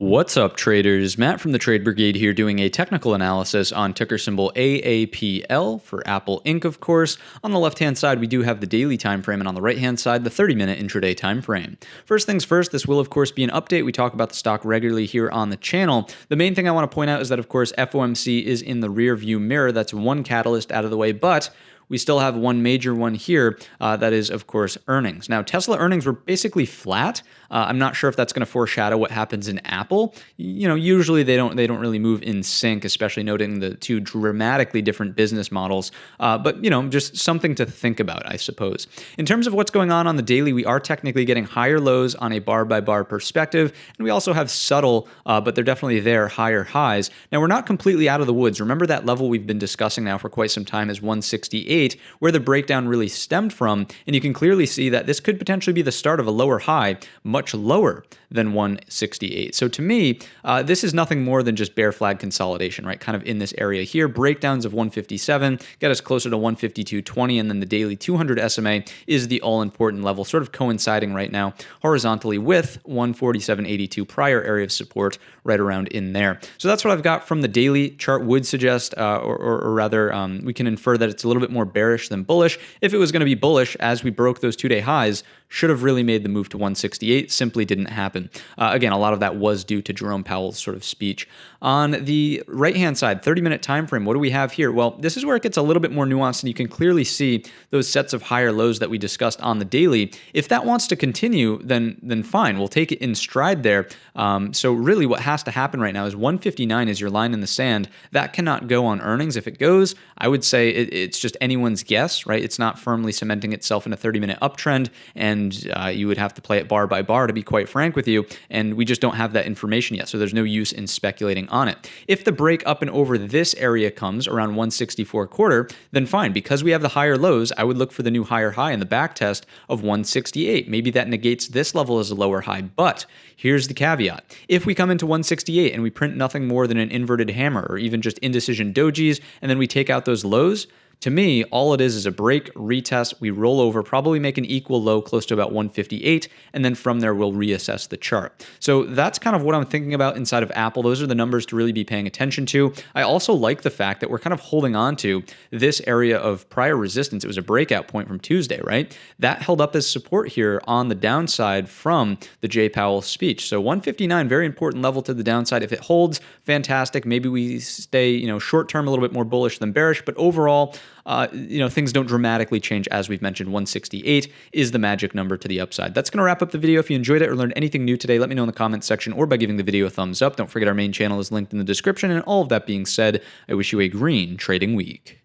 What's up, traders? Matt from the Trade Brigade here doing a technical analysis on ticker symbol AAPL for Apple Inc., of course. On the left-hand side, we do have the daily time frame, and on the right-hand side, the 30-minute intraday time frame. First things first, this will, of course, be an update. We talk about the stock regularly here on the channel. The main thing I want to point out is that, of course, FOMC is in the rear-view mirror. That's one catalyst out of the way, but we still have one major one here, that is, of course, earnings. Now, Tesla earnings were basically flat. I'm not sure if that's going to foreshadow what happens in Apple. You know, usually they don't really move in sync, especially noting the two dramatically different business models. But you know, just something to think about, I suppose. In terms of what's going on the daily, we are technically getting higher lows on a bar-by-bar perspective, and we also have subtle, but they're definitely there, higher highs. Now, we're not completely out of the woods. Remember that level we've been discussing now for quite some time is 168. Where the breakdown really stemmed from, and you can clearly see that this could potentially be the start of a lower high, much lower than 168. So to me, this is nothing more than just bear flag consolidation, right? Kind of in this area here. Breakdowns of 157 get us closer to 152.20, and then the daily 200 SMA is the all-important level, sort of coinciding right now horizontally with 147.82 prior area of support right around in there. So that's what I've got from the daily chart would suggest, or rather, we can infer that it's a little bit more bearish than bullish. If it was going to be bullish as we broke those two-day highs, should have really made the move to 168, simply didn't happen. Again, a lot of that was due to Jerome Powell's sort of speech. On the right-hand side, 30-minute time frame, what do we have here? Well, this is where it gets a little bit more nuanced, and you can clearly see those sets of higher lows that we discussed on the daily. If that wants to continue, then fine. We'll take it in stride there. So really what has to happen right now is 159 is your line in the sand. That cannot go on earnings. If it goes, I would say it's just anyone's guess, right? It's not firmly cementing itself in a 30-minute uptrend, and you would have to play it bar by bar, to be quite frank with you, and we just don't have that information yet, so there's no use in speculating on it. If the break up and over this area comes around 164.25, then fine. Because we have the higher lows, I would look for the new higher high in the back test of 168. Maybe that negates this level as a lower high, but here's the caveat. If we come into 168 and we print nothing more than an inverted hammer or even just indecision dojis, and then we take out those lows, to me, all it is a break, retest, we roll over, probably make an equal low close to about 158, and then from there we'll reassess the chart. So that's kind of what I'm thinking about inside of Apple. Those are the numbers to really be paying attention to. I also like the fact that we're kind of holding on to this area of prior resistance. It was a breakout point from Tuesday, right? That held up as support here on the downside from the Jay Powell speech. So 159, very important level to the downside. If it holds, fantastic. Maybe we stay, short term a little bit more bullish than bearish, but overall, things don't dramatically change. As we've mentioned, 168 is the magic number to the upside. That's going to wrap up the video. If you enjoyed it or learned anything new today, let me know in the comments section or by giving the video a thumbs up. Don't forget our main channel is linked in the description. And all of that being said, I wish you a green trading week.